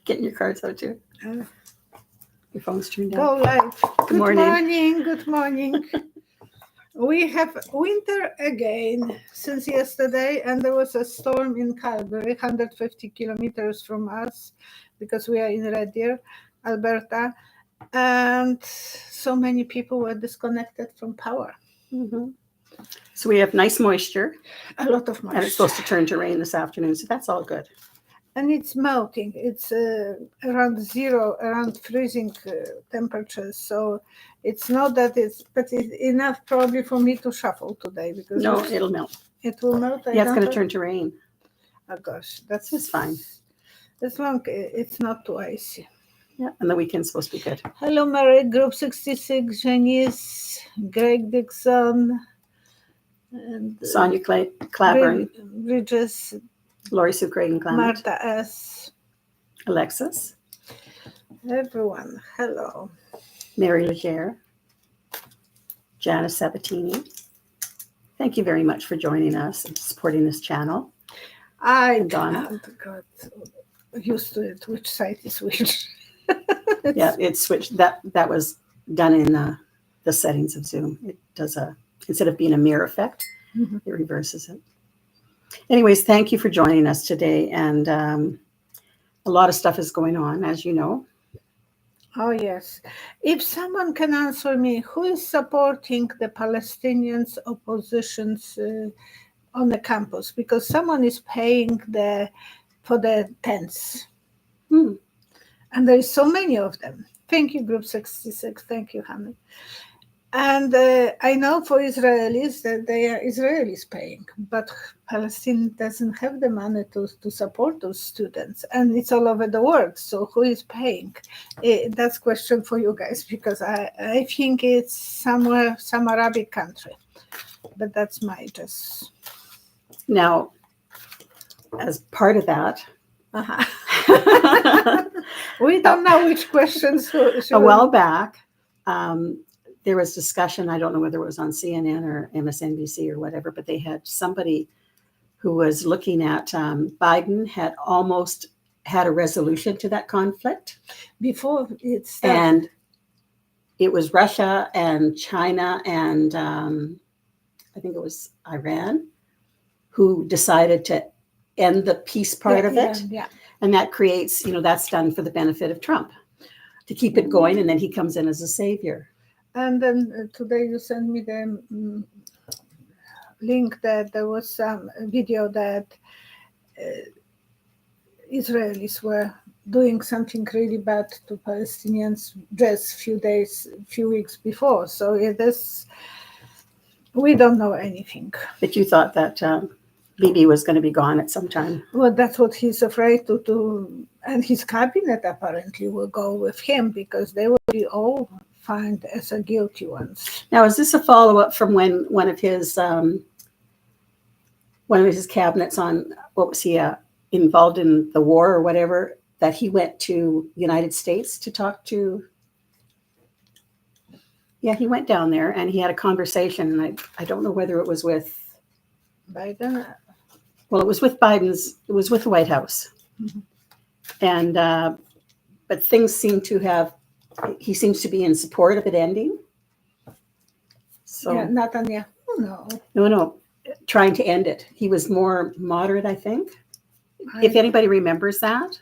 Getting your cards out too. Uh, Your phone's turned down. Go live. Good morning. morning. Good morning. We have winter again since yesterday, and there was a storm in Calgary, 150 kilometers from us, because we are in Red Deer, Alberta, and so many people were disconnected from power. Mm-hmm. So we have nice moisture, A lot of and it's moisture. supposed to turn to rain this afternoon, so that's all good. And it's melting. It's around zero, around freezing temperatures. So it's not that but it's enough probably for me to shuffle today, because No, it'll melt. it will melt. Yeah, it's going to turn to rain. Oh gosh, that's It's fine. as long it's not too icy. Yeah, and the weekend's supposed to be good. Hello, Mary, Group 66, Janice, Greg Dixon, and Sonia Clavern, Bridges, Lori Sue Craig and Clement, Martha S. Alexis, Everyone, hello. Mary Legere, Janice Sabatini. Thank you very much for joining us and supporting this channel. I Donna. got used to it, which site is which. Yeah, it switched. That was done in the settings of Zoom. It does instead of being a mirror effect, Mhm. it reverses it. Anyways, thank you for joining us today. And a lot of stuff is going on, as you know. Oh, yes. If someone can answer me, who is supporting the Palestinians' oppositions on the campus? Because someone is paying for the tents. And there is so many of them. Thank you, Group 66. Thank you, Hamid. And I know for Israelis that they are Israelis paying, but Palestine doesn't have the money to support those students, and it's all over the world. So who is paying? That's a question for you guys, because I think it's some Arabic country, but that's my guess. Now, as part of that, we don't know which questions. A while back, there was discussion, I don't know whether it was on CNN or MSNBC or whatever, but they had somebody who was looking at Biden had almost had a resolution to that conflict. Before it started. And it was Russia and China and I think it was Iran who decided to end the peace part of it. Yeah. And that creates, that's done for the benefit of Trump to keep it going. And then he comes in as a savior. And then today you sent me the link that there was some video that Israelis were doing something really bad to Palestinians just few weeks before. So we don't know anything. But you thought that Bibi was going to be gone at some time. Well, that's what he's afraid to do. And his cabinet apparently will go with him, because they will be all found as a guilty ones. Now, is this a follow-up from when one of his cabinets on, what was he, involved in the war or whatever, that he went to the United States to talk to? Yeah, he went down there and he had a conversation, and I don't know whether it was with Biden. Well, it was with the White House. Mm-hmm. And, but things seem to he seems to be in support of it ending. So Yeah, Netanyahu, no. No, trying to end it. He was more moderate, I think. If anybody remembers that.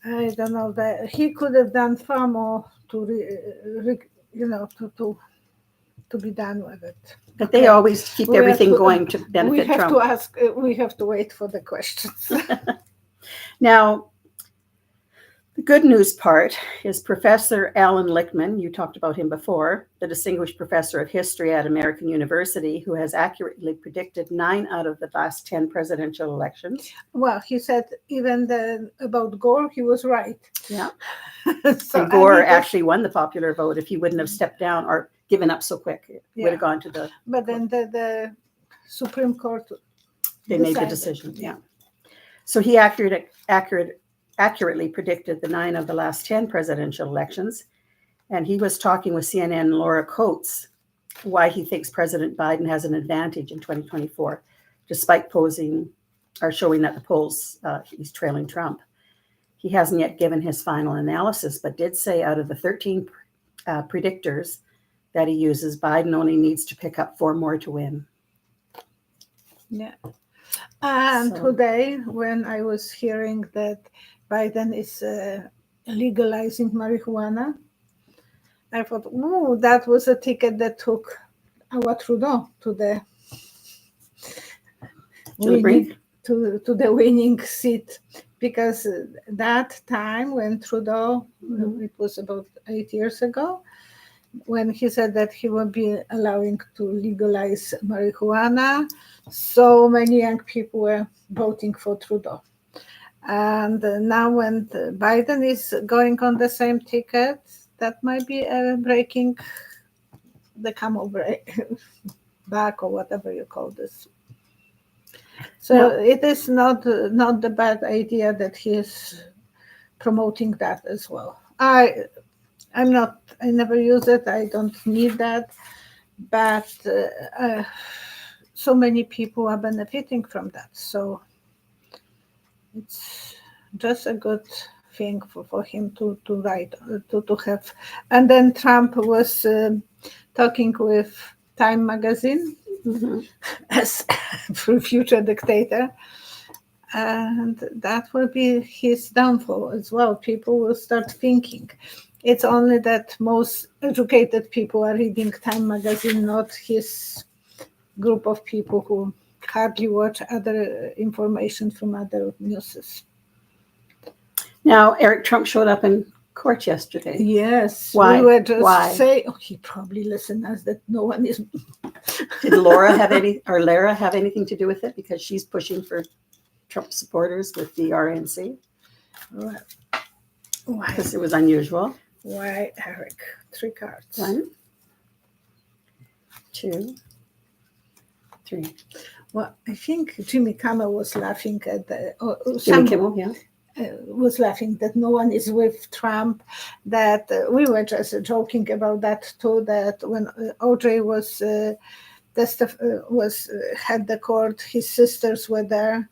I don't know, that he could have done far more to be done with it. But they always keep everything going to benefit Trump. We have to wait for the questions. Now, the good news part is Professor Alan Lichtman, you talked about him before, the distinguished professor of history at American University, who has accurately predicted 9 out of the last 10 presidential elections. Well, he said even about Gore, he was right. Yeah. So and Gore actually won the popular vote. If he wouldn't have stepped down or given up so quick, it would have gone to the... But then the Supreme Court made the decision, yeah. So he accurately predicted the 9 of the last 10 presidential elections. And he was talking with CNN Laura Coates why he thinks President Biden has an advantage in 2024, despite showing that the polls, he's trailing Trump. He hasn't yet given his final analysis, but did say out of the 13 predictors that he uses, Biden only needs to pick up 4 more to win. Yeah. And today, when I was hearing that Biden is legalizing marijuana, I thought, oh, that was a ticket that took our Trudeau to the winning seat, because that time when Trudeau, it was about 8 years ago, when he said that he would be allowing to legalize marijuana, so many young people were voting for Trudeau. And now when Biden is going on the same ticket, that might be breaking the camel back, or whatever you call this. So it is not the bad idea that he is promoting that as well. I never use it. I don't need that, but so many people are benefiting from that. So it's just a good thing for him to write, to have. And then Trump was talking with Time magazine as for future dictator, and that will be his downfall as well. People will start thinking. It's only that most educated people are reading Time magazine, not his group of people who hardly watch other information from other newses. Now, Eric Trump showed up in court yesterday. Yes. Why? We were just Why? say, he probably listened us that no one is. Did Lara have anything to do with it, because she's pushing for Trump supporters with the RNC? Why? Because it was unusual. Why, Eric? 3 cards. 1, 2, 3. Well, I think Jimmy Kimmel was laughing at Jimmy Kimmel, yeah. Was laughing that no one is with Trump, that we were just joking about that too, that when OJ was had the court, his sisters were there,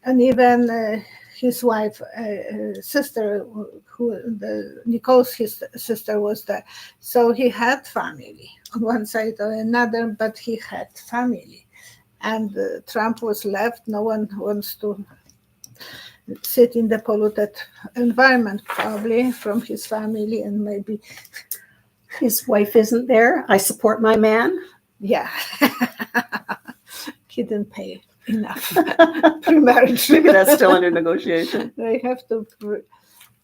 and even his wife, sister, Nicole's his sister, was there. So he had family on one side or another, but he had family. And Trump was left. No one wants to sit in the polluted environment, probably, from his family, and maybe his wife isn't there. I support my man. Yeah. He didn't pay enough pre-marriage. Maybe that's still under negotiation. They have to,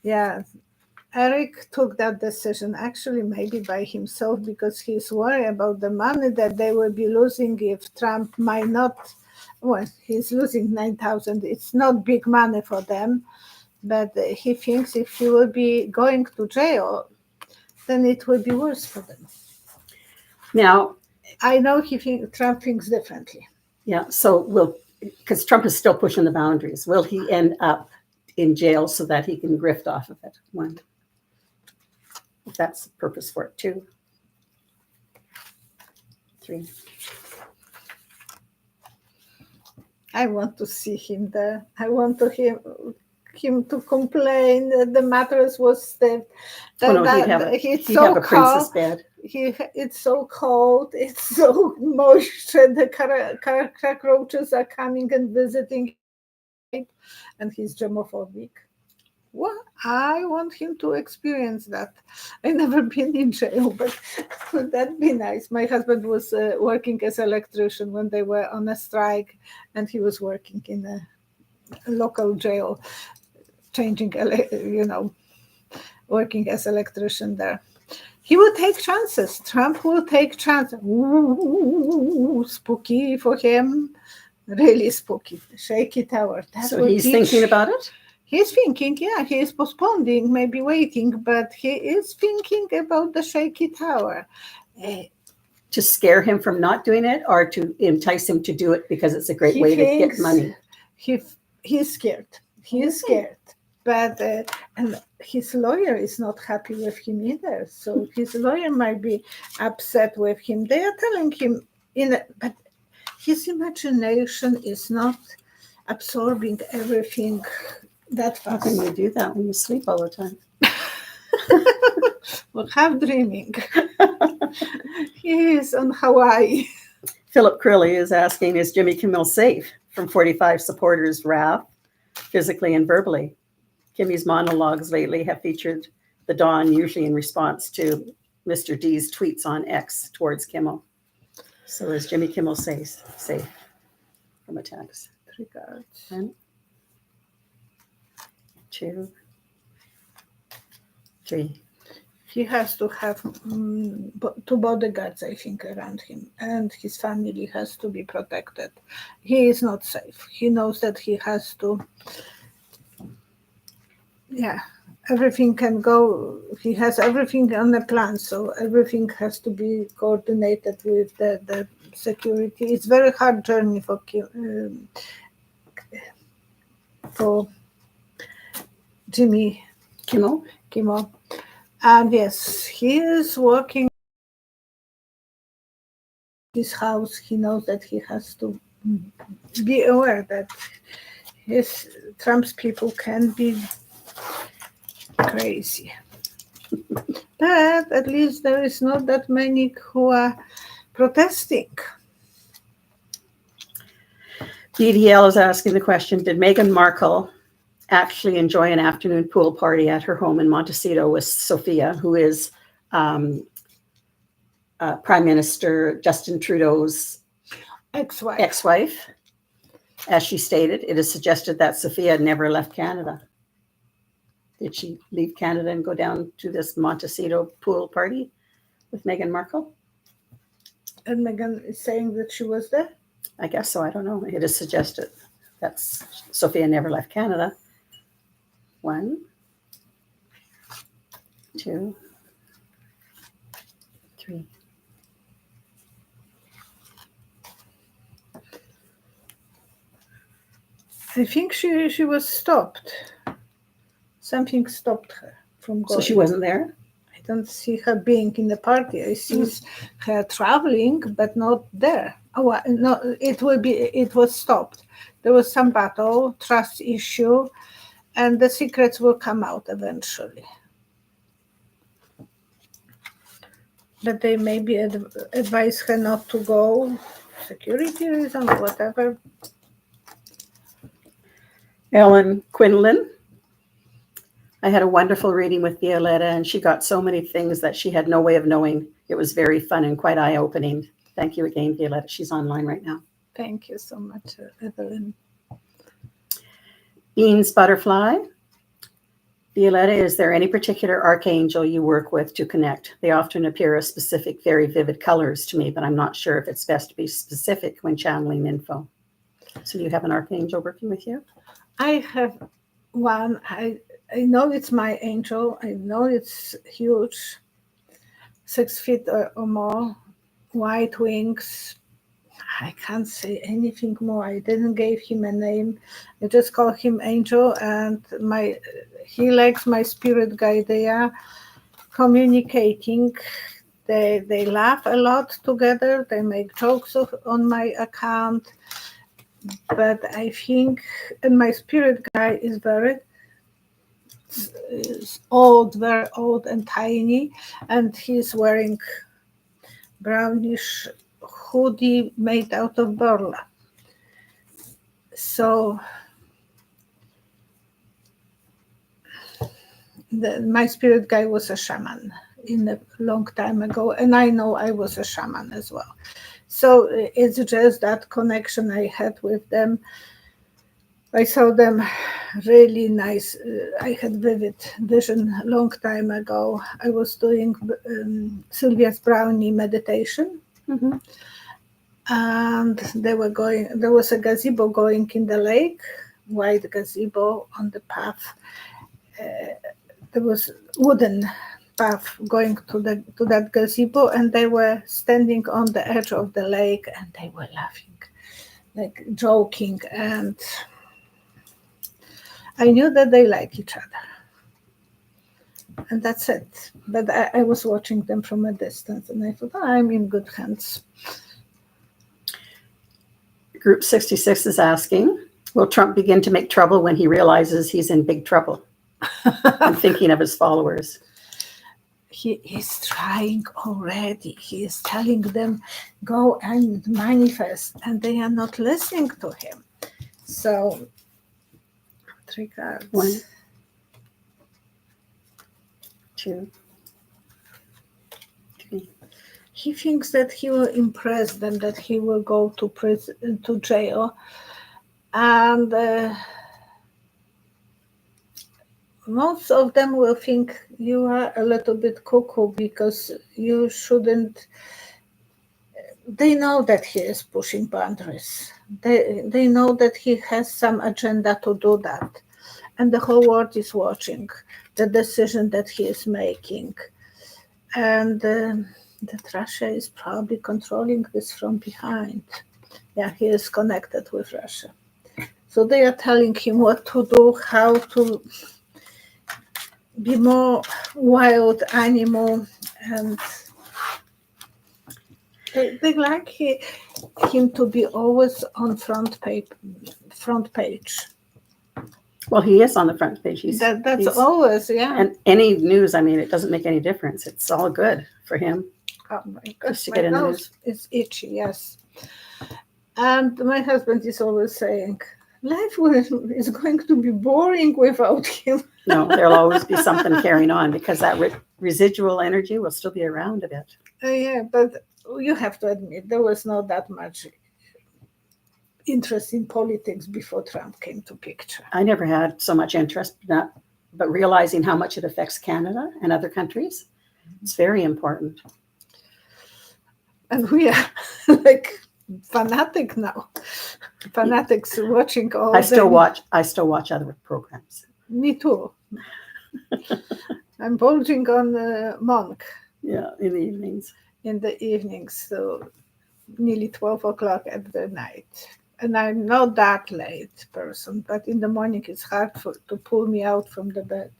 yeah. Eric took that decision actually maybe by himself, because he's worried about the money that they will be losing if Trump might not. Well, he's losing 9,000. It's not big money for them, but he thinks if he will be going to jail, then it will be worse for them. Now, I know Trump thinks differently. Yeah, so because Trump is still pushing the boundaries, will he end up in jail so that he can grift off of it? 1, if that's the purpose for it. 2, 3. I want to see him there. I want to him to complain that the mattress was stiff. He'd have a princess bed. It's so cold. It's so moisture. The cockroaches are coming and visiting him, and he's germophobic. Well, I want him to experience that. I've never been in jail, but that'd be nice. My husband was working as an electrician when they were on a strike, and he was working in a local jail, working as an electrician there. He will take chances. Trump will take chances. Ooh, spooky for him. Really spooky. Shaky tower. So he's thinking about it? He's thinking, yeah, he is postponing, maybe waiting, but he is thinking about the shaky tower. To scare him from not doing it, or to entice him to do it because it's a great way to get money? He's scared. He is scared. But and his lawyer is not happy with him either. So his lawyer might be upset with him. They are telling him, but his imagination is not absorbing everything that How can fast. you do that when you sleep all the time? Well, have dreaming. He is on Hawaii. Philip Crilly is asking, is Jimmy Kimmel safe from 45 supporters' wrath, physically and verbally? Kimmy's monologues lately have featured the Don, usually in response to Mr. D's tweets on X towards Kimmel. So is Jimmy Kimmel safe from attacks? 3 cards. 1, 2, 3. He has to have 2 bodyguards, I think, around him, and his family has to be protected. He is not safe. He knows that he has to, everything can go. He has everything on the plan, so everything has to be coordinated with the security. It's very hard journey for Jimmy Kimmel. And yes, he is working his house. He knows that he has to be aware that Trump's people can be crazy. But at least there is not that many who are protesting. DDL is asking the question, did Meghan Markle actually enjoy an afternoon pool party at her home in Montecito with Sophia, who is Prime Minister Justin Trudeau's ex-wife? As she stated, it is suggested that Sophia never left Canada. Did she leave Canada and go down to this Montecito pool party with Meghan Markle? And Meghan is saying that she was there? I guess so. I don't know. It is suggested that Sophia never left Canada. 1, 2, 3. I think she was stopped. Something stopped her from going. So she wasn't there? I don't see her being in the party. I see her traveling, but not there. Oh, no, it was stopped. There was some battle, trust issue, and the secrets will come out eventually. But they maybe advise her not to go, security reason, whatever. Ellen Quinlan. I had a wonderful reading with Violetta, and she got so many things that she had no way of knowing. It was very fun and quite eye-opening. Thank you again, Violetta. She's online right now. Thank you so much, Evelyn. Beans Butterfly. Violetta, is there any particular archangel you work with to connect? They often appear as specific, very vivid colors to me, but I'm not sure if it's best to be specific when channeling info. So do you have an archangel working with you? I have one. I know it's my angel. I know it's huge, 6 feet or more, white wings. I can't say anything more. I didn't give him a name. I just call him Angel, and he likes my spirit guide. They are communicating. They laugh a lot together. They make jokes on my account. But I think, and my spirit guide is very old, very old and tiny, and he's wearing brownish hoodie made out of burlap. So my spirit guy was a shaman in a long time ago, and I know I was a shaman as well. So it's just that connection I had with them. I saw them really nice. I had vivid vision a long time ago. I was doing Sylvia's brownie meditation. Mm-hmm. And there was a gazebo going in the lake, white gazebo on the path. There was wooden path going to that gazebo, and they were standing on the edge of the lake, and they were laughing, like joking, and I knew that they like each other. And that's it. But I was watching them from a distance, and I thought, I'm in good hands. Group 66 is asking, Will Trump begin to make trouble when he realizes he's in big trouble? I'm thinking of his followers. He is trying already. He is telling them, go and manifest, and they are not listening to him. So, 3 cards. 1, 2, 3. He thinks that he will impress them, that he will go to prison, to jail, and most of them will think you are a little bit cuckoo because you shouldn't. They know that he is pushing boundaries. They know that he has some agenda to do that. And the whole world is watching the decision that he is making. And that Russia is probably controlling this from behind. Yeah, he is connected with Russia. So they are telling him what to do, how to be more wild animal, and they like him to be always on front page. Well, he is on the front page. He's always, yeah. And any news, I mean, it doesn't make any difference. It's all good for him. Oh my gosh, to my get in the nose is itchy, yes. And my husband is always saying, life is going to be boring without him. No, there'll always be something carrying on because that residual energy will still be around a bit. Yeah, but you have to admit there was not that much interest in politics before Trump came to picture. I never had so much interest, but realizing how much it affects Canada and other countries, it's very important. And we are like fanatics watching all. I still watch other programs. Me too. I'm bulging on Monk. Yeah, in the evenings. In the evenings, so nearly 12 o'clock at the night. And I'm not that late person, but in the morning it's hard to pull me out from the bed.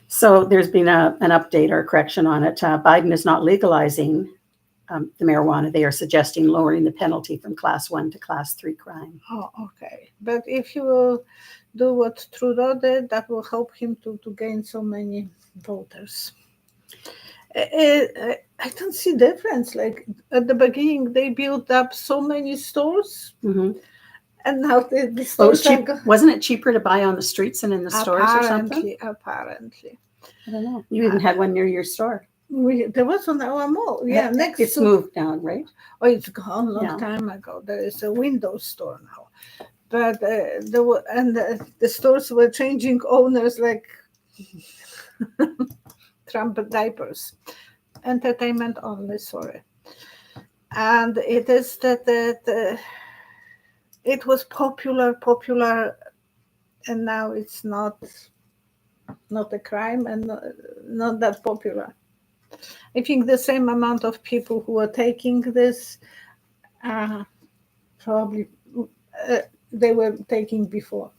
So there's been an update or a correction on it. Biden is not legalizing the marijuana. They are suggesting lowering the penalty from class 1 to class 3 crime. Oh, okay. But if you will do what Trudeau did, that will help him to gain so many voters. I don't see difference. Like at the beginning, they built up so many stores, and now the stores wasn't it cheaper to buy on the streets and in the stores or something? Apparently. I don't know. You even had one near your store. There was on our mall. Yeah, it's moved down, right? Oh, it's gone a long time ago. There is a Windows store now, but the stores were changing owners like Trump diapers. Entertainment only, sorry. And it is that it was popular, and now it's not a crime and not that popular. I think the same amount of people who are taking this probably they were taking before.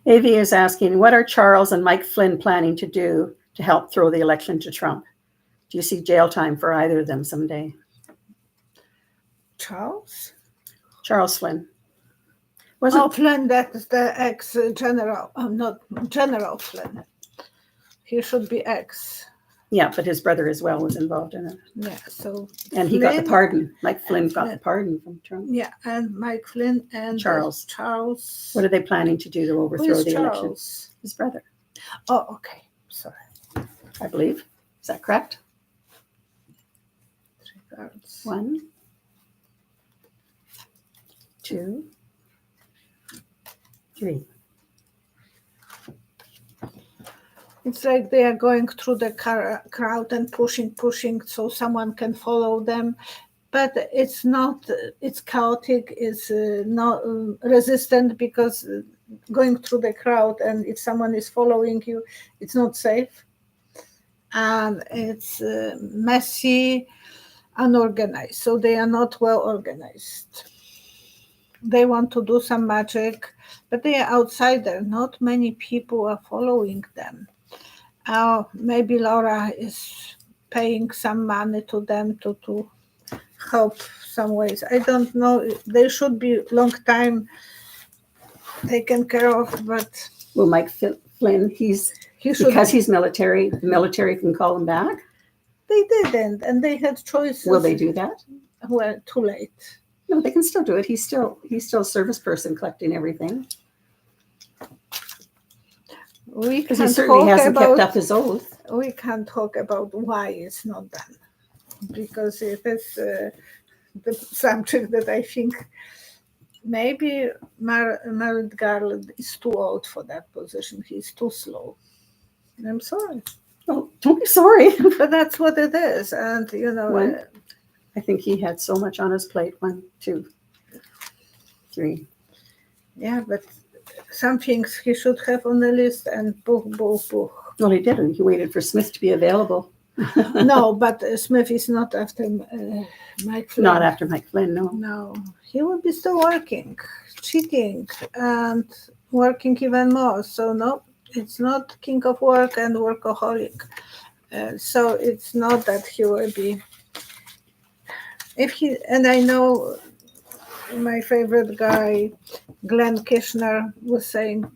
AV is asking, what are Charles and Mike Flynn planning to do to help throw the election to Trump? Do you see jail time for either of them someday? Charles Flynn. Flynn, that is the ex-general. Not General Flynn. He should be ex. Yeah, but his brother as well was involved in it. Yeah, so. And he got the pardon. Mike Flynn got the pardon from Trump. Yeah, and Mike Flynn and Charles. What are they planning to do to overthrow the election? His brother. Oh, okay. Sorry. I believe. Is that correct? 3 cards. 1, 2, 3. It's like they are going through the crowd and pushing so someone can follow them. But it's chaotic, it's not resistant because going through the crowd and if someone is following you, it's not safe. And it's messy, unorganized. So they are not well organized. They want to do some magic, but they are outsider. Not many people are following them. Maybe Laura is paying some money to them to help some ways. I don't know. They should be long time taken care of, but Well, Mike Flynn, he should. because he's military, the military can call him back. They didn't, and they had choices. Will they do that? Well, too late. No, they can still do it. He's still a service person collecting everything. We Because he can certainly talk hasn't kept about. up his oath. We can talk about why it's not done, because it is the subject that I think maybe Merrick Garland is too old for that position. He's too slow. I'm sorry, Oh, don't be sorry. but that's what it is. And One. I think he had so much on his plate. 1, 2, 3. yeah, but some things he should have on the list, and book. Well, he didn't. He waited for Smith to be available. No, but Smith is not after Mike Flynn. Not after Mike Flynn, no. No, he will be still working, cheating, and working even more. So no, it's not king of work and workaholic. So it's not that he will be. And I know my favorite guy, Glenn Kirshner, was saying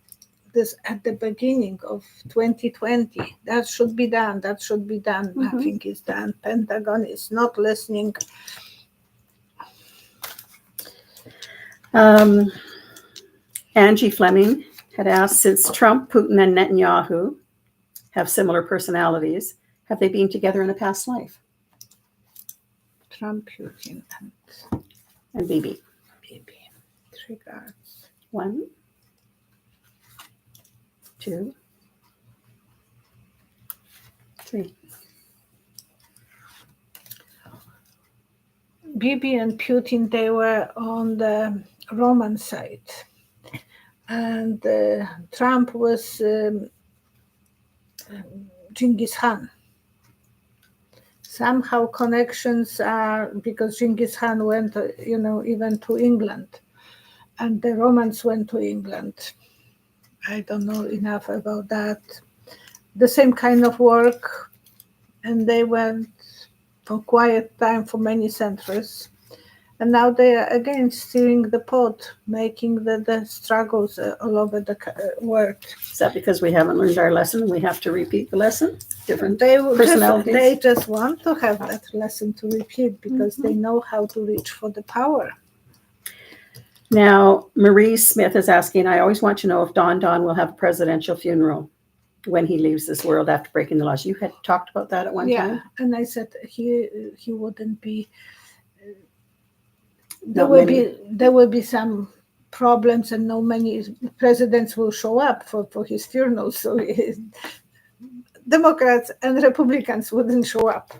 this at the beginning of 2020. That should be done. That should be done. Mhm. Nothing is done. Pentagon is not listening. Angie Fleming had asked, since Trump, Putin, and Netanyahu have similar personalities, have they been together in a past life? Trump, Putin, And Bibi. Bibi. 3 cards. 1, 2, 3. Bibi and Putin, they were on the Roman side. And Trump was Genghis Khan. Somehow connections are, because Genghis Khan went, even to England, and the Romans went to England. I don't know enough about that. The same kind of work, and they went for quiet time for many centuries. And now they are again stirring the pot, making the struggles all over the world. Is that because we haven't learned our lesson and we have to repeat the lesson? Different They personalities? just want to have that lesson to repeat because they know how to reach for the power. Now, Marie Smith is asking, I always want to know if Don will have a presidential funeral when he leaves this world after breaking the laws. You had talked about that at one time? And I said he wouldn't be. There will be some problems, and no many presidents will show up for his funeral. So Democrats and Republicans wouldn't show up.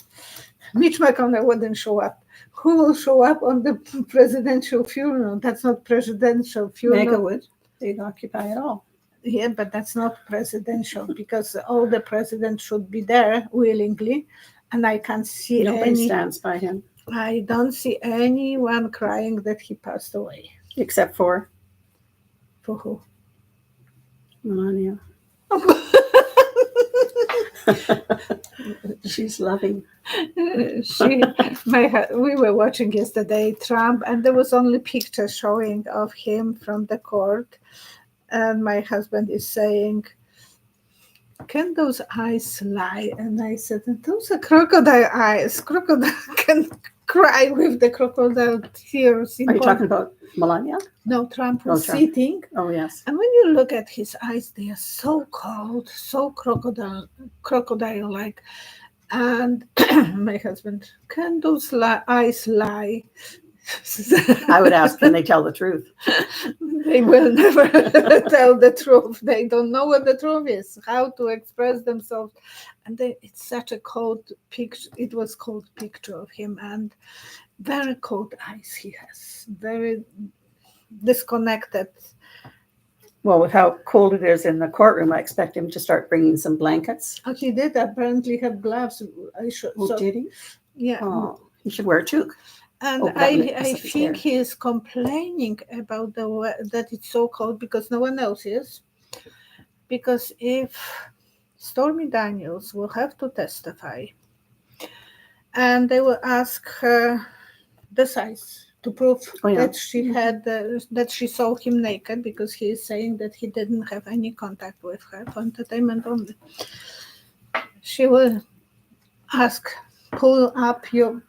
Mitch McConnell wouldn't show up. Who will show up on the presidential funeral? That's not presidential funeral. Meghan would. They'd occupy it all. Yeah, but that's not presidential because all the presidents should be there willingly, and I can't see Nobody stands by him. I don't see anyone crying that he passed away. Except for? For who? Melania. She's loving. We were watching yesterday Trump, and there was only pictures showing of him from the court, and my husband is saying, can those eyes lie? And I said, those are crocodile eyes. Crocodile can cry with the crocodile tears. Are you talking about Melania? No, Trump was Trump. sitting. Oh, yes. And when you look at his eyes, they are so cold, so crocodile-like. And my husband, can those eyes lie? I would ask, can they tell the truth? They will never tell the truth. They don't know what the truth is, how to express themselves. And it's such a cold picture. It was cold picture of him, and very cold eyes he has, very disconnected. Well, with how cold it is in the courtroom, I expect him to start bringing some blankets. Oh, he did apparently have gloves. Did he? Yeah. Oh, he should wear a toque. And I think he is complaining about that it's so cold because no one else is. Because if Stormy Daniels will have to testify, and they will ask her the size to prove Oh, yeah. that she had that she saw him naked, because he is saying that he didn't have any contact with her for entertainment only. She will ask, pull up you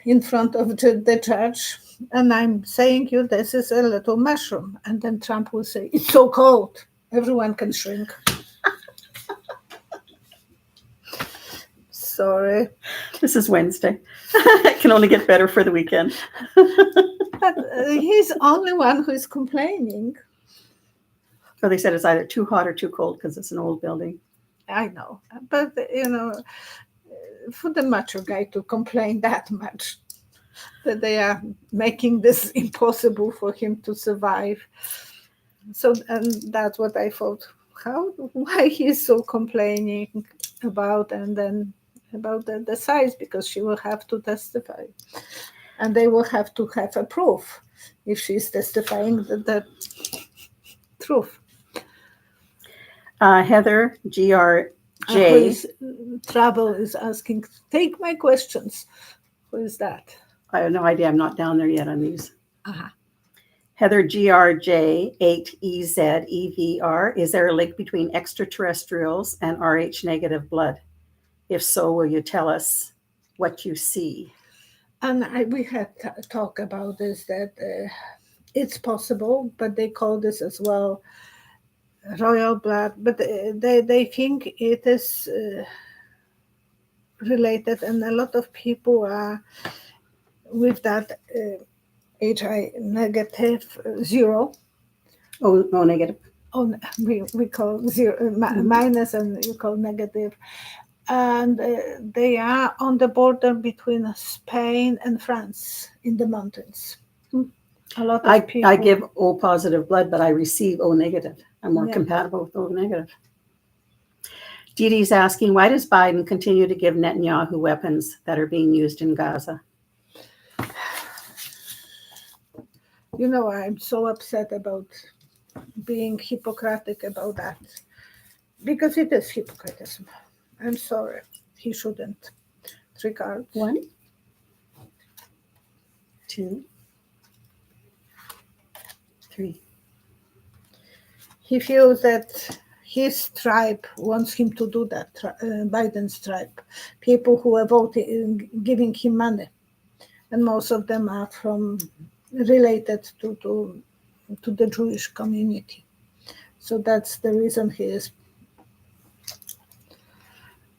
in front of the judge, and I'm saying you this is a little mushroom, and then Trump will say it's so cold, everyone can shrink. Sorry. This is Wednesday. It can only get better for the weekend. But he's the only one who is complaining. Or they said it's either too hot or too cold because it's an old building. I know, but for the macho guy to complain that much, that they are making this impossible for him to survive. So, and that's what I thought. Why he's so complaining about, and then about the size, because she will have to testify, and they will have to have a proof if she's testifying the truth. Heather GRJ. Travel is asking, take my questions. Who is that? I have no idea. I'm not down there yet on these. Uh-huh. Heather GRJ 8EZEVR. Is there a link between extraterrestrials and Rh negative blood? If so, will you tell us what you see? And we had talk about this, that it's possible, but they call this as well royal blood. But they think it is related, and a lot of people are with that HI negative 0. Oh, negative. Oh, we call 0 minus, and you call negative. And they are on the border between Spain and France in the mountains. A lot of people. I give O positive blood, but I receive O negative. I'm more compatible with O negative. Dee Dee's asking, why does Biden continue to give Netanyahu weapons that are being used in Gaza? I'm so upset about being hypocritic about that, because it is hypocrisy. I'm sorry. He shouldn't. 3 cards. 1, 2, 3. He feels that his tribe wants him to do that, Biden's tribe. People who are voting, giving him money. And most of them are related to the Jewish community. So that's the reason he is.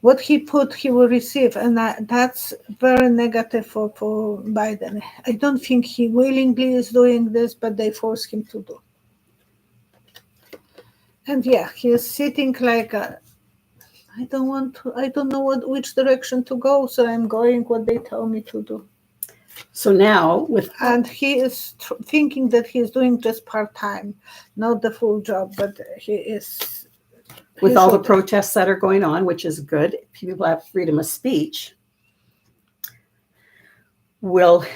What he put, he will receive, and that's very negative for Biden. I don't think he willingly is doing this, but they force him to do. And he is sitting like, I don't know which direction to go, so I'm going what they tell me to do. So now and he is thinking that he is doing just part-time, not the full job, but he is. With all the protests that are going on, which is good, people have freedom of speech. Will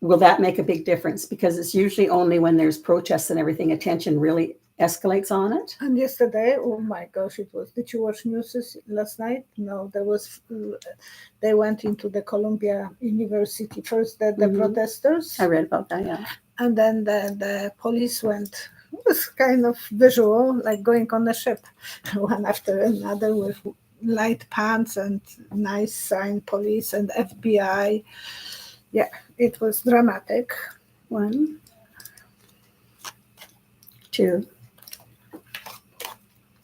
that make a big difference? Because it's usually only when there's protests and everything, attention really escalates on it. And yesterday, oh my gosh, it was. Did you watch news last night? No, they went into the Columbia University first. The protesters. I read about that, yeah. And then the police went. It was kind of visual, like going on a ship, one after another, with light pants and nice sign, police and FBI. Yeah, it was dramatic. 1, 2,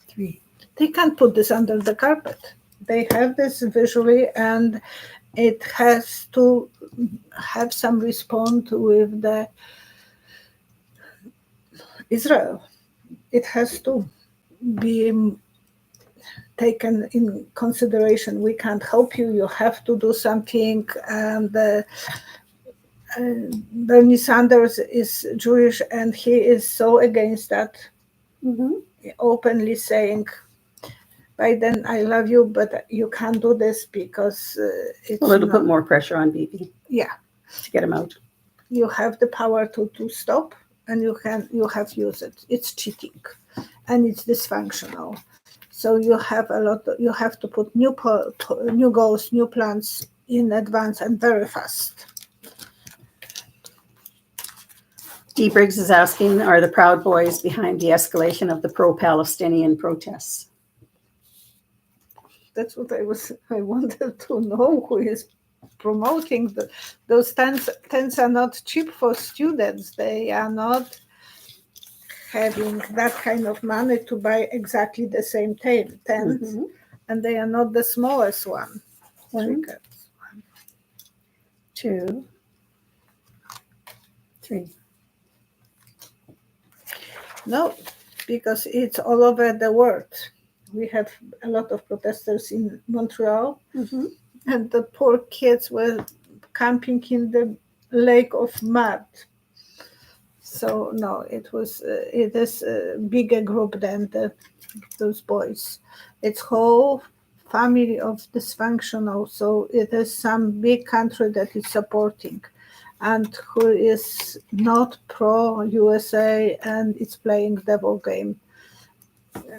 3. They can't put this under the carpet. They have this visually, and it has to have some response with the Israel. It has to be taken in consideration. We can't help you. You have to do something. And Bernie Sanders is Jewish, and he is so against that, openly saying, Biden, I love you, but you can't do this because it's. Well, it'll put more pressure on Bibi. Yeah. To get him out. You have the power to stop. And you have used it. It's cheating, and it's dysfunctional. So you have you have to put new goals, new plans in advance, and very fast. D. Briggs is asking, are the Proud Boys behind the escalation of the pro-Palestinian protests? That's what I wanted to know, who is promoting those tents are not cheap for students. They are not having that kind of money to buy exactly the same tent, and they are not the smallest one. One, 2, 3. No, because it's all over the world. We have a lot of protesters in Montreal, and the poor kids were camping in the lake of mud. So no, it is a bigger group than those boys. It's whole family of dysfunctional. So it is some big country that is supporting, and who is not pro USA and it's playing devil game.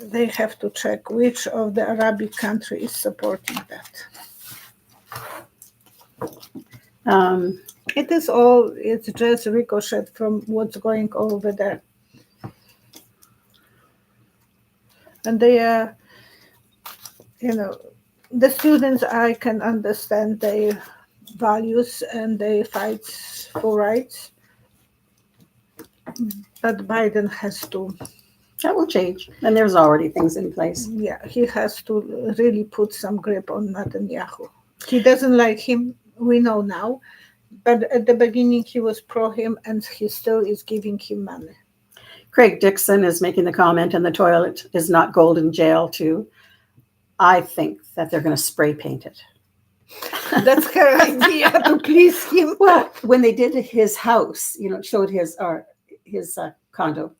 They have to check which of the Arabic country is supporting that. It's just ricochet from what's going over there. And they are, the students, I can understand their values and they fight for rights. But Biden has to. That will change. And there's already things in place. Yeah, he has to really put some grip on Netanyahu. He doesn't like him, we know now. But at the beginning, he was pro him, and he still is giving him money. Craig Dixon is making the comment, and the toilet is not gold in jail, too. I think that they're going to spray paint it. That's her idea to please him. Well, when they did his house, it showed his condo.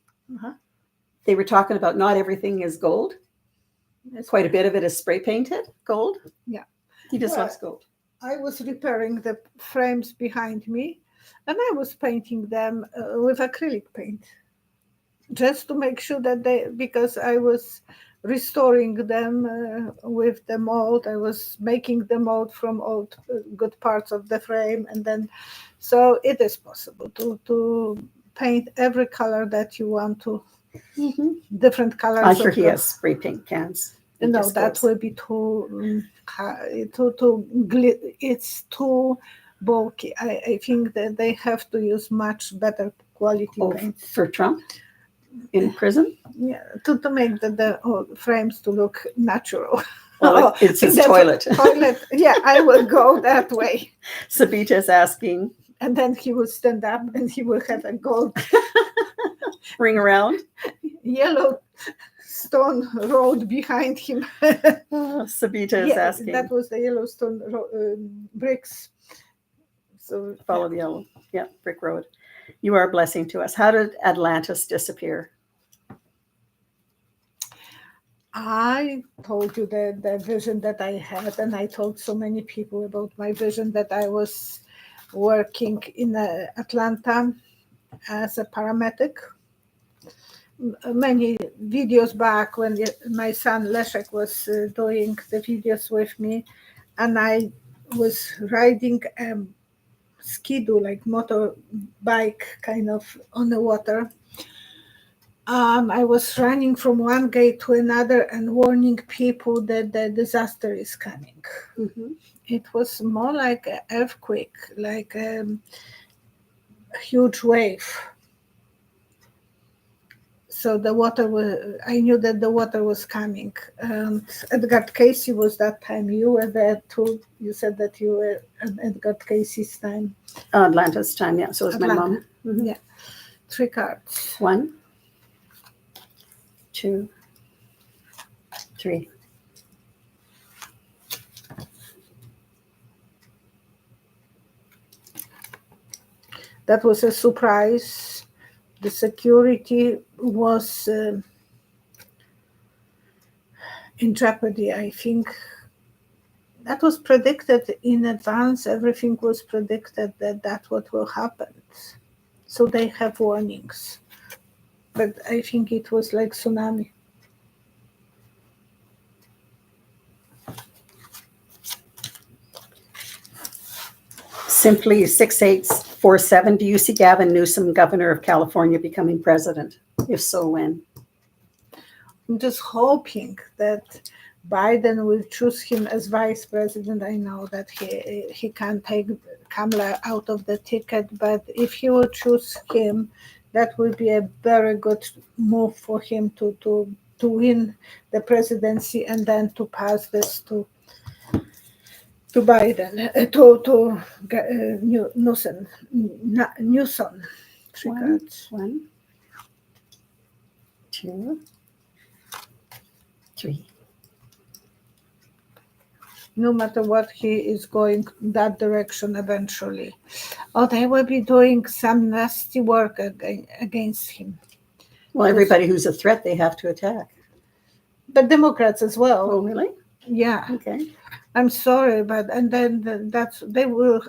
They were talking about not everything is gold. Quite a bit of it is spray painted gold. Yeah. He just loves gold. I was repairing the frames behind me, and I was painting them with acrylic paint, just to make sure that because I was restoring them with the mold. I was making the mold from old good parts of the frame, and then, so it is possible to paint every color that you want to, different colors. I'm sure he has spray paint cans. No, that will be too it's too bulky. I think that they have to use much better quality paint. For Trump in prison? Yeah, to make the frames to look natural. Well, it's his toilet. Yeah, I will go that way. Sabita is asking. And then he will stand up and he will have a gold ring around. Yellow stone road behind him. Sabita is asking. That was the Yellowstone bricks. So follow the yellow, brick road. You are a blessing to us. How did Atlantis disappear? I told you the vision that I had, and I told so many people about my vision that I was working in Atlanta as a paramedic. Many videos back when my son Leszek was doing the videos with me, and I was riding a skidoo, like motorbike kind of on the water. I was running from one gate to another and warning people that the disaster is coming. It was more like an earthquake, like a huge wave. So I knew that the water was coming. And Edgar Casey was that time. You were there too. You said that you were at Edgar Casey's time. Atlanta's time, yeah. So it was Atlanta. my mom. Yeah. 3 cards. 1, 2, 3. That was a surprise. The security was in jeopardy, I think. That was predicted in advance. Everything was predicted that that's what will happen. So they have warnings. But I think it was like tsunami. Simply 6/8 4-7, do you see Gavin Newsom, governor of California, becoming president? If so, when? I'm just hoping that Biden will choose him as vice president. I know that he can't take Kamala out of the ticket, but if he will choose him, that will be a very good move for him to win the presidency and then to pass this to Biden, Newsom. One, two, three. No matter what, he is going that direction eventually. Or they will be doing some nasty work against him. Well, everybody who's a threat, they have to attack. But Democrats as well. Oh, really? Yeah. Okay. I'm sorry, but and then they will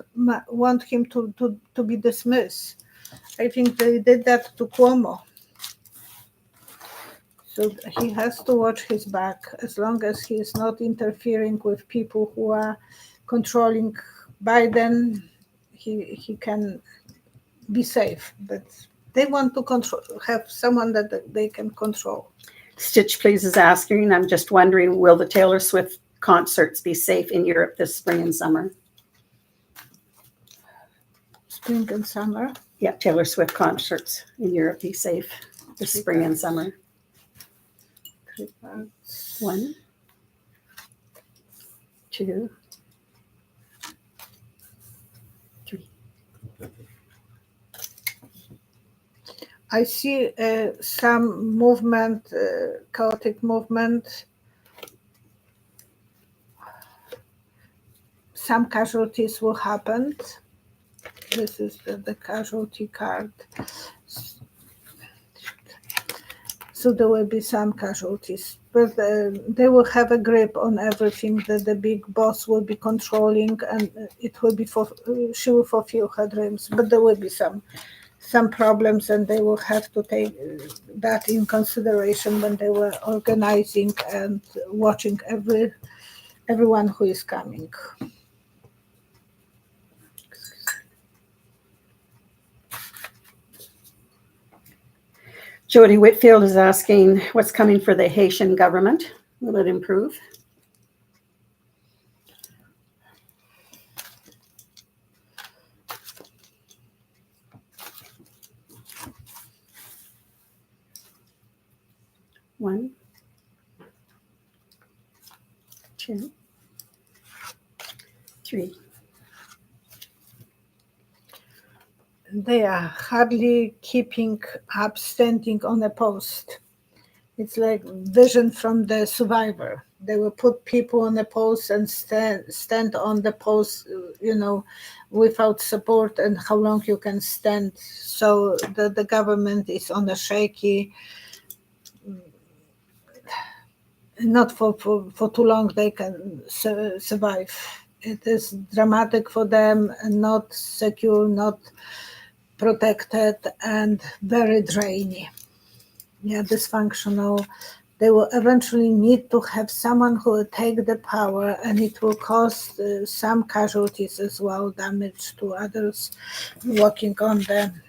want him to be dismissed. I think they did that to Cuomo. So he has to watch his back as long as he is not interfering with people who are controlling Biden. He can be safe, but they want to have someone that they can control. Stitch Please is asking, I'm just wondering, will the Taylor Swift concerts be safe in Europe this spring and summer? Spring and summer? Yeah, Taylor Swift concerts in Europe be safe this spring and summer. 1, 2, 3. I see some movement, chaotic movement. Some casualties will happen. This is the casualty card. So there will be some casualties, but they will have a grip on everything that the big boss will be controlling, and it will be she will fulfill her dreams. But there will be some problems, and they will have to take that in consideration when they were organizing and watching everyone who is coming. Jody Whitfield is asking, what's coming for the Haitian government? Will it improve? One, 2, 3. They are hardly keeping up standing on a post. It's like vision from the survivor. They will put people on a post and stand on the post, without support, and how long you can stand. So the government is on a shaky, not for too long they can survive. It is dramatic for them, and not secure, not protected, and very draining. Yeah, dysfunctional. They will eventually need to have someone who will take the power, and it will cause some casualties as well, damage to others working on them.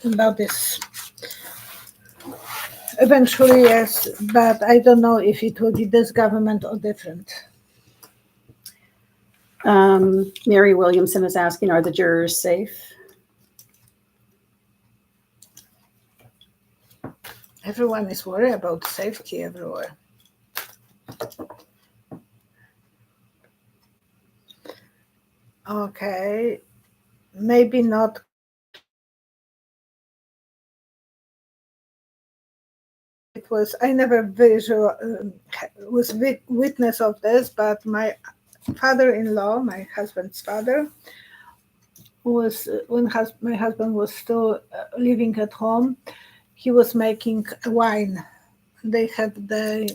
About this. Eventually, yes, but I don't know if it will be this government or different. Mary Williamson is asking, are the jurors safe? Everyone is worried about safety everywhere. Okay, maybe not. It was, I never was witness of this, but my father-in-law, my husband's father, was when my husband was still living at home, he was making wine. They had the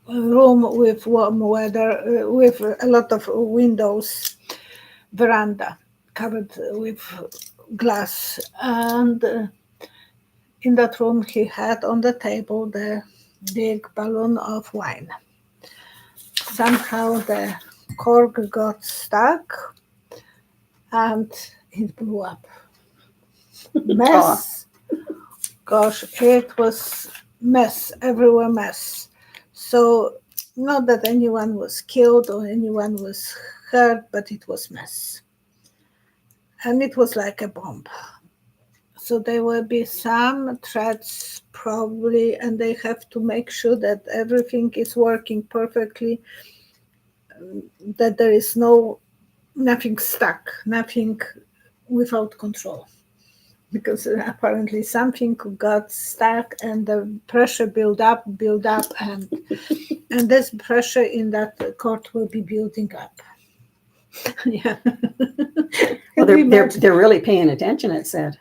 room with warm weather, with a lot of windows, veranda covered with glass, and in that room he had on the table the big balloon of wine. Somehow the cork got stuck and it blew up. Mess. Gosh, it was mess, everywhere mess. So not that anyone was killed or anyone was hurt, but it was mess. And it was like a bomb. So there will be some threats probably, and they have to make sure that everything is working perfectly, that there is nothing stuck, nothing without control. Because apparently something got stuck and the pressure build up, and this pressure in that court will be building up. Yeah. Well, they're really paying attention, it said.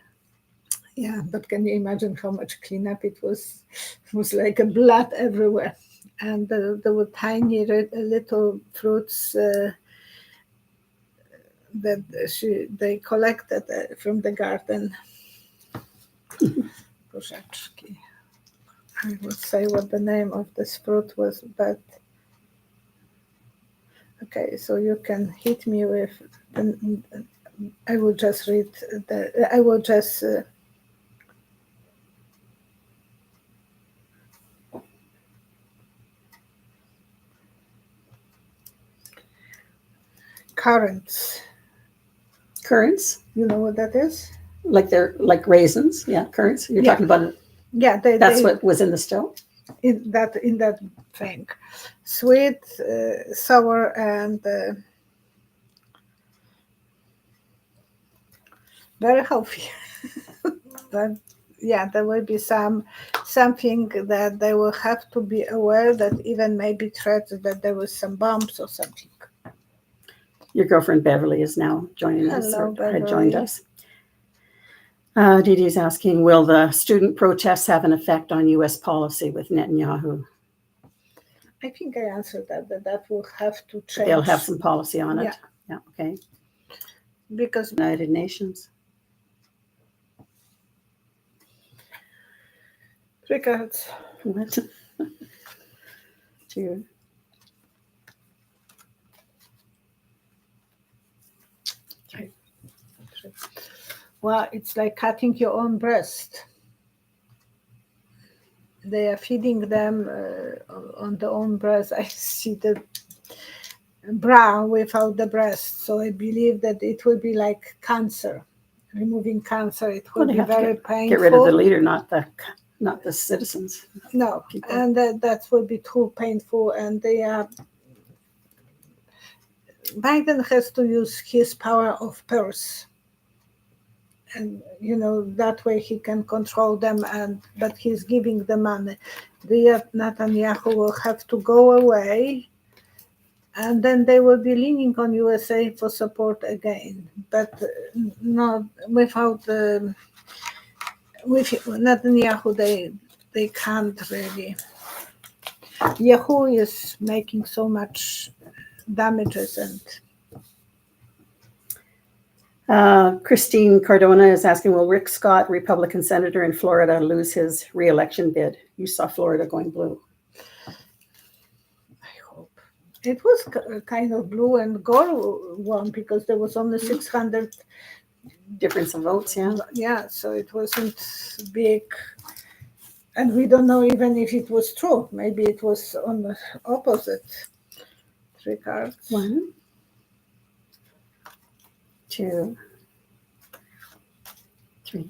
Yeah, but can you imagine how much cleanup it was? It was like a blood everywhere. And there were tiny little fruits that they collected from the garden. Bożeczki. I will say what the name of this fruit was, but okay, so you can hit me with I will just read I will just currants. Currants? You know what that is? Like they're like raisins. Yeah, currants. You're talking about it. Yeah, That's what was in the still? In that thing. Sweet, sour, and very healthy. But yeah, there will be something that they will have to be aware that even maybe threats that there was some bumps or something. Your girlfriend Beverly is now joining us, Hello, or had Beverly. joined us. Dee Dee's asking, will the student protests have an effect on U.S. policy with Netanyahu? I think I answered that will have to change. They'll have some policy on it. Yeah. Yeah, okay. Because United Nations. regards. What? Cheers. Well, it's like cutting your own breast. They are feeding them on their own breast. I see the bra without the breast. So I believe that it will be like cancer. Removing cancer, it will be very painful. Get rid of the leader, not the citizens. No, people. And that will be too painful. And they are. Biden has to use his power of purse. And that way he can control them, but he's giving the money. Netanyahu will have to go away, and then they will be leaning on USA for support again, but not without with Netanyahu. They can't really. Yahoo is making so much damages and. Christine Cardona is asking, will Rick Scott, Republican senator in Florida, lose his re-election bid? You saw Florida going blue. I hope. It was kind of blue, and Gore won because there was only 600 difference of votes, yeah. Yeah, so it wasn't big. And we don't know even if it was true. Maybe it was on the opposite. 3 cards. 1, 2, 3.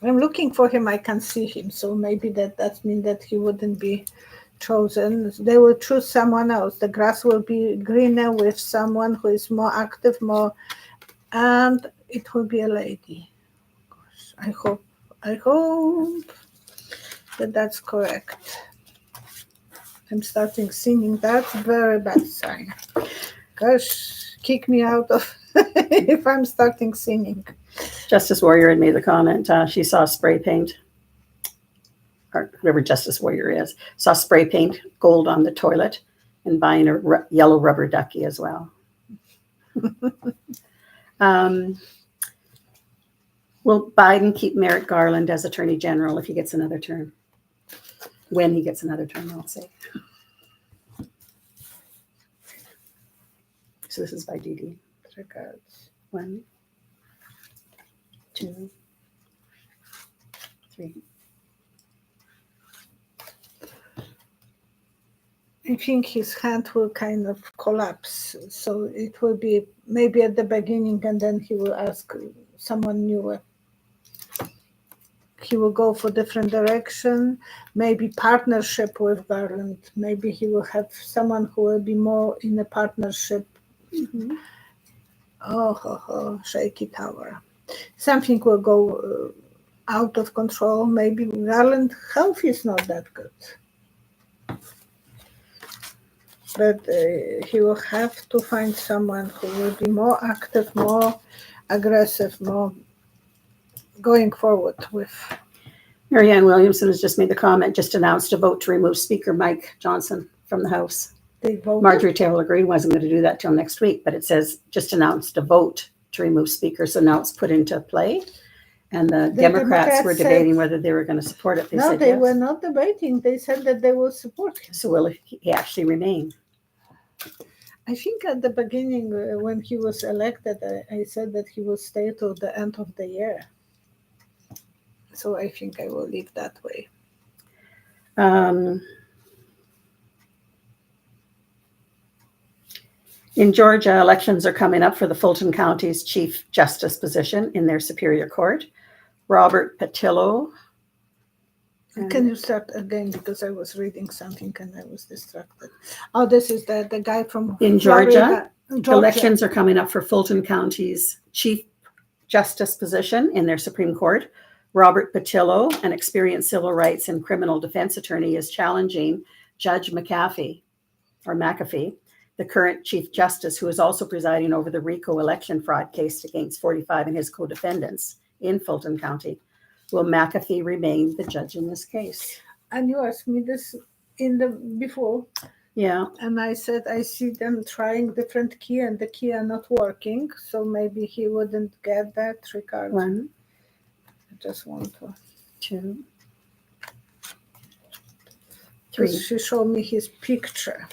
I'm looking for him. I can't see him, so maybe that means that he wouldn't be chosen. They will choose someone else. The grass will be greener with someone who is more active, and it will be a lady. Gosh, I hope that that's correct. I'm starting singing. That's a very bad sign. Gosh, kick me out of if I'm starting singing. Justice Warrior had made the comment. She saw spray paint, or whatever Justice Warrior is, saw spray paint gold on the toilet and buying a yellow rubber ducky as well. Will Biden keep Merrick Garland as Attorney General if he gets another term? When he gets another term, I'll say. So this is by DD. Regards. 1, 2, 3. I think his hand will kind of collapse. So it will be maybe at the beginning, and then he will ask someone new. He will go for different direction, maybe partnership with Garland. Maybe he will have someone who will be more in a partnership. Mm-hmm. Shaky tower. Something will go out of control. Maybe Garland health is not that good. But he will have to find someone who will be more active, more aggressive, more going forward with. Marianne Williamson has just made the comment, just announced a vote to remove Speaker Mike Johnson from the House. They voted. Marjorie Taylor Greene wasn't going to do that till next week, but it says just announced a vote to remove Speaker, so now it's put into play. And the Democrats were debating whether they were going to support it. They said yes. Were not debating. They said that they will support him. So will he actually remain? I think at the beginning, when he was elected, I said that he will stay till the end of the year. So I think I will leave that way. In Georgia, elections are coming up for the Fulton County's Chief Justice position in their Superior Court. Robert Patillo. Can you start again, because I was reading something and I was distracted. Oh, this is the guy from in Georgia. Elections are coming up for Fulton County's Chief Justice position in their Supreme Court. Robert Patillo, an experienced civil rights and criminal defense attorney, is challenging Judge McAfee, the current Chief Justice, who is also presiding over the RICO election fraud case against 45 and his co-defendants in Fulton County. Will McAfee remain the judge in this case? And you asked me this before. Yeah. And I said, I see them trying different key and the key are not working. So maybe he wouldn't get that regard. 1. I just want to. 2. 3. She showed me his picture.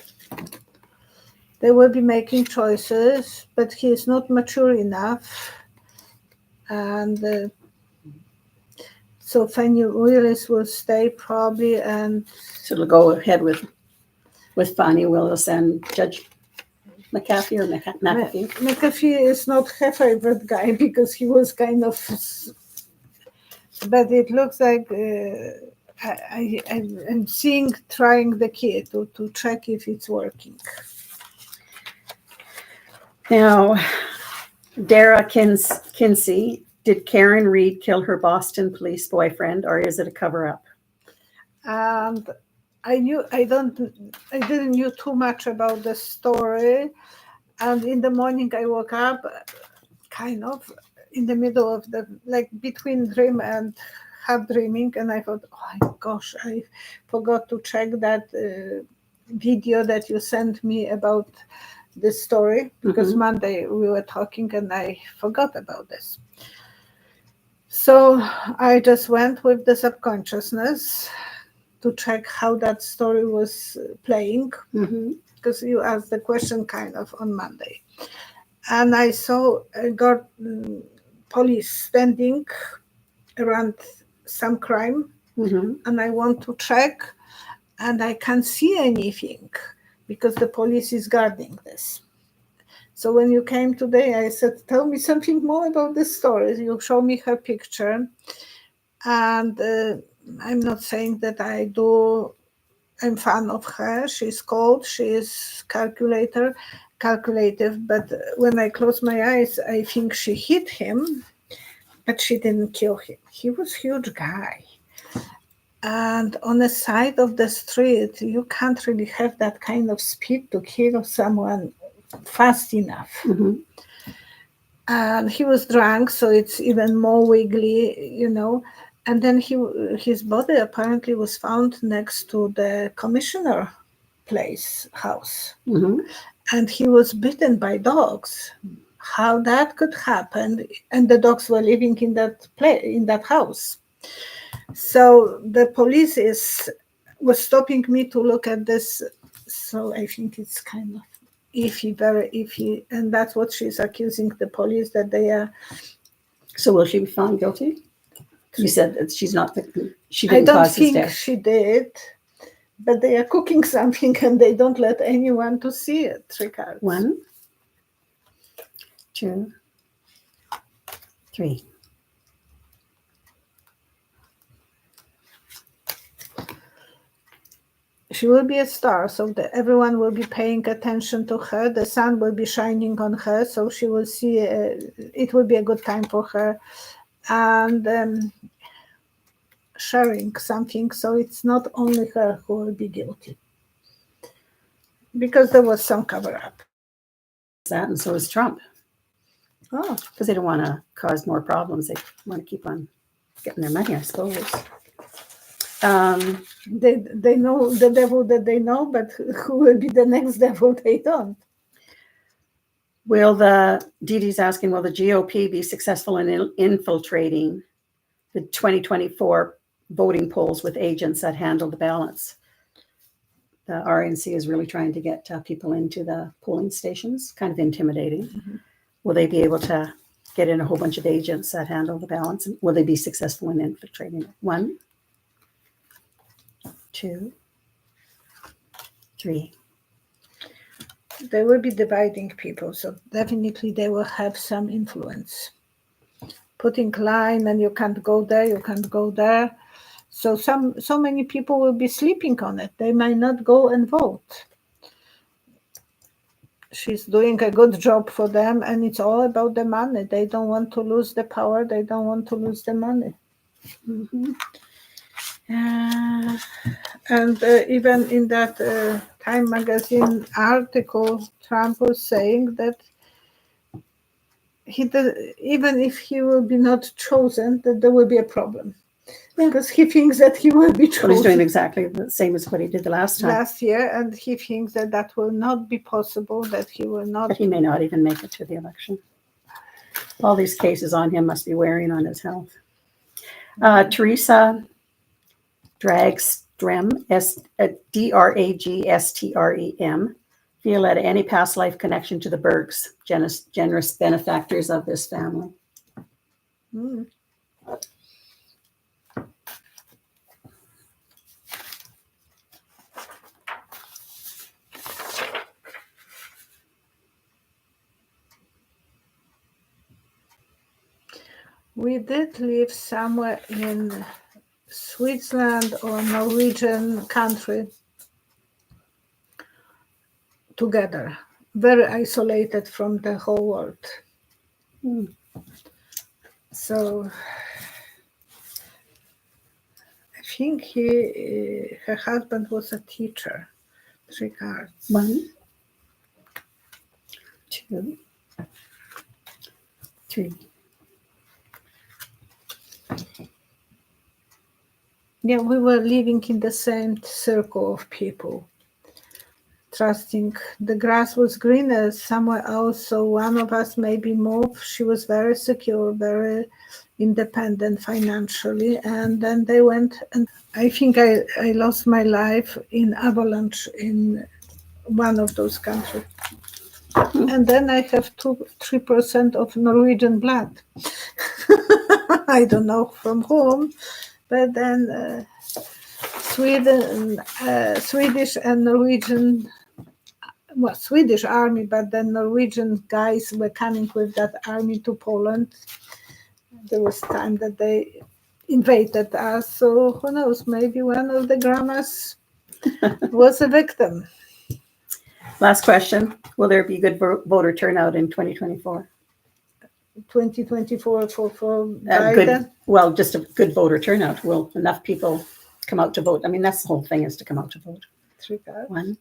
They will be making choices, but he is not mature enough. And so Fannie Willis will stay probably, and so it'll go ahead with Fannie Willis and Judge McAfee or McAfee. McAfee is not her favorite guy because he was kind of, but it looks like I'm seeing trying the key to check if it's working. Now, Dara Kinsey. Did Karen Reed kill her Boston police boyfriend, or is it a cover-up? And I didn't know too much about the story. And in the morning I woke up kind of in the middle of between dream and half dreaming. And I thought, oh my gosh, I forgot to check that video that you sent me about this story, because Monday we were talking and I forgot about this. So I just went with the subconsciousness to check how that story was playing, because you asked the question kind of on Monday. And I saw police standing around some crime, and I want to check, and I can't see anything because the police is guarding this. So when you came today, I said, tell me something more about this story. You show me her picture. And I'm not saying that I'm fan of her. She's cold, she is calculative. But when I close my eyes, I think she hit him, but she didn't kill him. He was a huge guy. And on the side of the street, you can't really have that kind of speed to kill someone fast enough. And he was drunk, so it's even more wiggly, and then his body apparently was found next to the commissioner house, and he was bitten by dogs. how that could happen, and the dogs were living in that house. So the police was stopping me to look at this. So I think it's kind of iffy, very iffy, and that's what she's accusing the police, that they are. So will she be found guilty? You said that she's not she I didn't don't cause his think death. she did, but they are cooking something and they don't let anyone to see it. 3 cards. 1, 2, 3. She will be a star, so that everyone will be paying attention to her. The sun will be shining on her, so she will see it will be a good time for her. And sharing something, so it's not only her who will be guilty, because there was some cover-up. That, and so is Trump. Oh, Because they don't want to cause more problems. They want to keep on getting their money, I suppose. they know the devil that they know, but who will be the next devil they don't. Didi's asking, will the GOP be successful in infiltrating the 2024 voting polls with agents that handle the ballots? The RNC is really trying to get people into the polling stations, kind of intimidating. Mm-hmm. Will they be able to get in a whole bunch of agents that handle the ballots? Will they be successful in infiltrating it? 1, 2, 3. They will be dividing people, so definitely they will have some influence. Putting line, and you can't go there, you can't go there. So many people will be sleeping on it. They might not go and vote. She's doing a good job for them, and it's all about the money. They don't want to lose the power. They don't want to lose the money. Mm-hmm. And even in that Time magazine article, Trump was saying that even if he will be not chosen, that there will be a problem. Because he thinks that he will be chosen. Well, he's doing exactly the same as what he did the last year, and he thinks that will not be possible, that he will not. That he may not even make it to the election. All these cases on him must be wearing on his health. Teresa Dragstrem, Dragstrem. Violetta, any past life connection to the Bergs, generous benefactors of this family? Mm. We did live somewhere in Switzerland or Norwegian country together, very isolated from the whole world. Mm. So I think her husband was a teacher. 3 cards. 1, 2, 3. Yeah, we were living in the same circle of people, trusting the grass was greener somewhere else, so one of us maybe moved. She was very secure, very independent financially, and then they went, and I think I lost my life in avalanche in one of those countries. And then I have 3% of Norwegian blood. I don't know from whom, but then Swedish and Norwegian, well, Swedish army, but then Norwegian guys were coming with that army to Poland. There was time that they invaded us, so who knows, maybe one of the grandmas was a victim. Last question. Will there be good voter turnout in 2024? 2024 for Biden? Just a good voter turnout. Will enough people come out to vote? I mean, that's the whole thing, is to come out to vote. 3 cards. 1,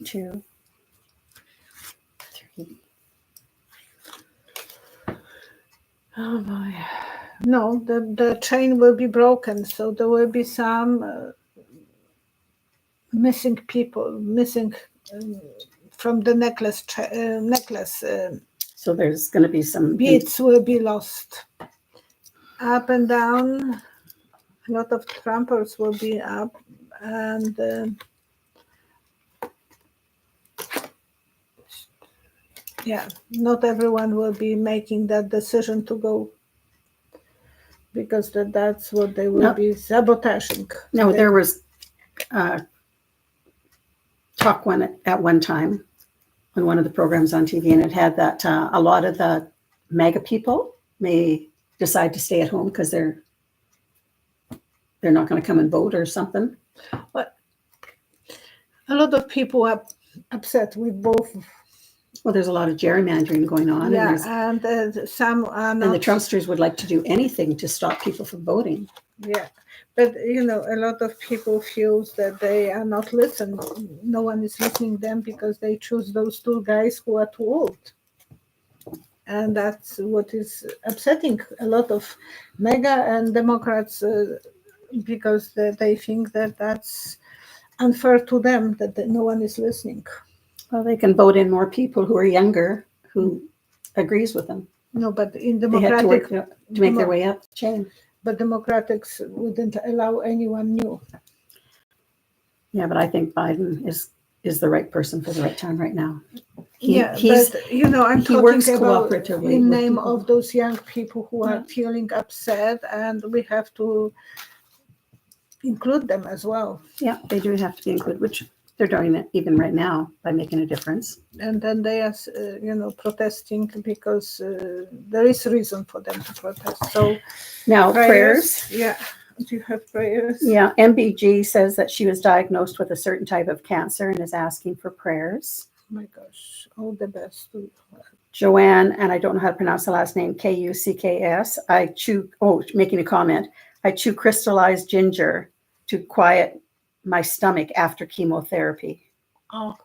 2, 3. Oh boy. No, the chain will be broken, so there will be some missing people, missing from the necklace. So there's going to be some Beads will be lost. Up and down, a lot of trampers will be up, and not everyone will be making that decision to go, because that's what they will be sabotaging. No, there was talk at one time on one of the programs on TV, and it had that a lot of the MAGA people may decide to stay at home because they're not going to come and vote or something. But a lot of people are upset with both. Well, there's a lot of gerrymandering going on. Yeah, and some are not. And the Trumpsters would like to do anything to stop people from voting. Yeah, but a lot of people feel that they are not listened. No one is listening to them because they choose those two guys who are too old. And that's what is upsetting a lot of MAGA and Democrats, because they think that that's unfair to them, that no one is listening. Well, they can vote in more people who are younger who agrees with them. No, but in Democratic... They have to work to make their way up the chain. But Democrats wouldn't allow anyone new. Yeah, but I think Biden is the right person for the right time right now. I'm talking about in name people. Of those young people who are feeling upset, and we have to include them as well. Yeah, they do have to be included, which they're doing it even right now by making a difference. And then they are, protesting because there is reason for them to protest. So now prayers. Yeah. Do you have prayers? Yeah. MBG says that she was diagnosed with a certain type of cancer and is asking for prayers. Oh my gosh, all the best to her. Joanne, and I don't know how to pronounce the last name, Kucks. Making a comment. I chew crystallized ginger to quiet my stomach after chemotherapy. Oh,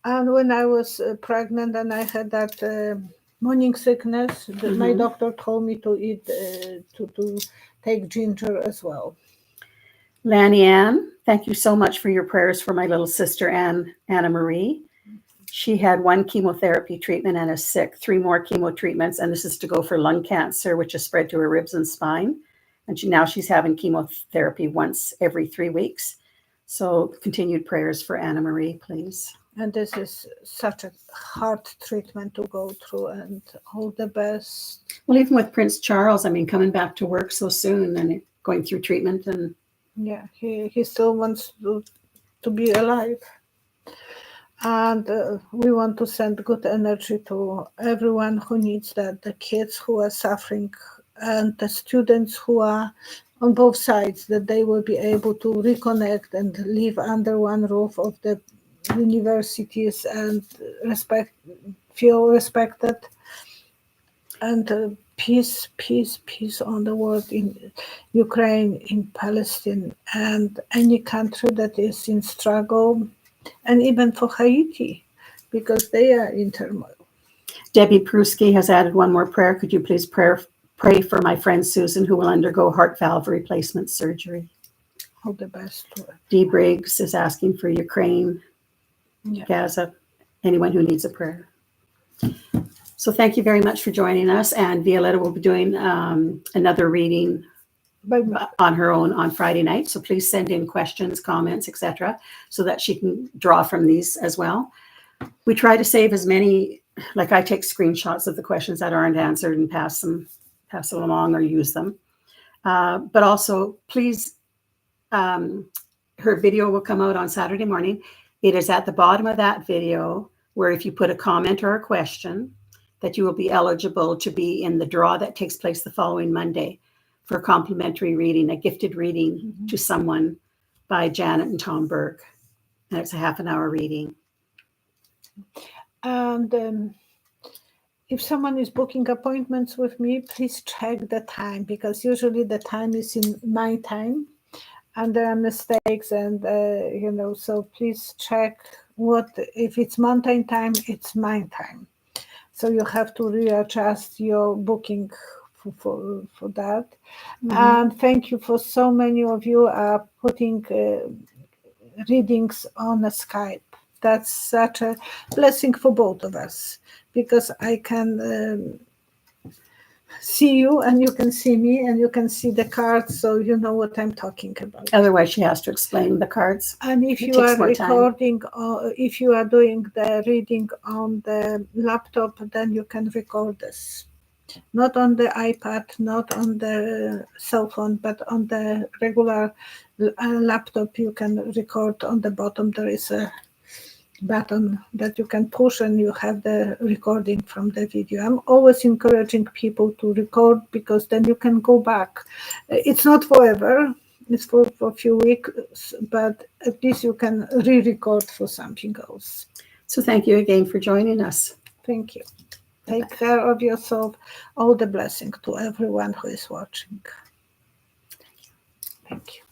and when I was pregnant and I had that morning sickness, my doctor told me to eat, to take ginger as well. Lanny Ann, thank you so much for your prayers for my little sister Anna Marie. She had 1 chemotherapy treatment and is sick, 3 more chemo treatments, and this is to go for lung cancer, which is spread to her ribs and spine. And she's having chemotherapy once every 3 weeks. So continued prayers for Anna Marie, please. And this is such a hard treatment to go through, and all the best. Well, even with Prince Charles, coming back to work so soon and going through treatment. And yeah, he still wants to be alive. And we want to send good energy to everyone who needs that, the kids who are suffering and the students who are on both sides, that they will be able to reconnect and live under one roof of the universities and feel respected. And peace on the world, in Ukraine, in Palestine, and any country that is in struggle. And even for Haiti, because they are in turmoil. Debbie Pruski has added one more prayer. Could you please pray for my friend Susan, who will undergo heart valve replacement surgery? All the best to her. Dee Briggs is asking for Ukraine, Gaza, anyone who needs a prayer. So thank you very much for joining us. And Violetta will be doing another reading on her own on Friday night. So please send in questions, comments, etc., so that she can draw from these as well. We try to save as many, like I take screenshots of the questions that aren't answered and pass them along or use them. But also, please, her video will come out on Saturday morning. It is at the bottom of that video where if you put a comment or a question, that you will be eligible to be in the draw that takes place the following Monday for a complimentary reading, a gifted reading to someone by Janet and Tom Berg. And it's a half-an-hour reading. And if someone is booking appointments with me, please check the time, because usually the time is in my time and there are mistakes, and so please check if it's mountain time, it's my time. So you have to readjust your booking for that. And thank you for so many of you are putting readings on a Skype. that's such a blessing for both of us, because I can see you and you can see me and you can see the cards, so you know what I'm talking about. Otherwise, she has to explain the cards. And if It you takes are more time. recording, or if you are doing the reading on the laptop, then you can record this. Not on the iPad, not on the cell phone, but on the regular laptop, you can record. On the bottom, there is a button that you can push and you have the recording from the video. I'm always encouraging people to record, because then you can go back. It's not forever, it's for a few weeks, but at least you can re-record for something else. So thank you again for joining us. Thank you. Take care of yourself. All the blessing to everyone who is watching. Thank you.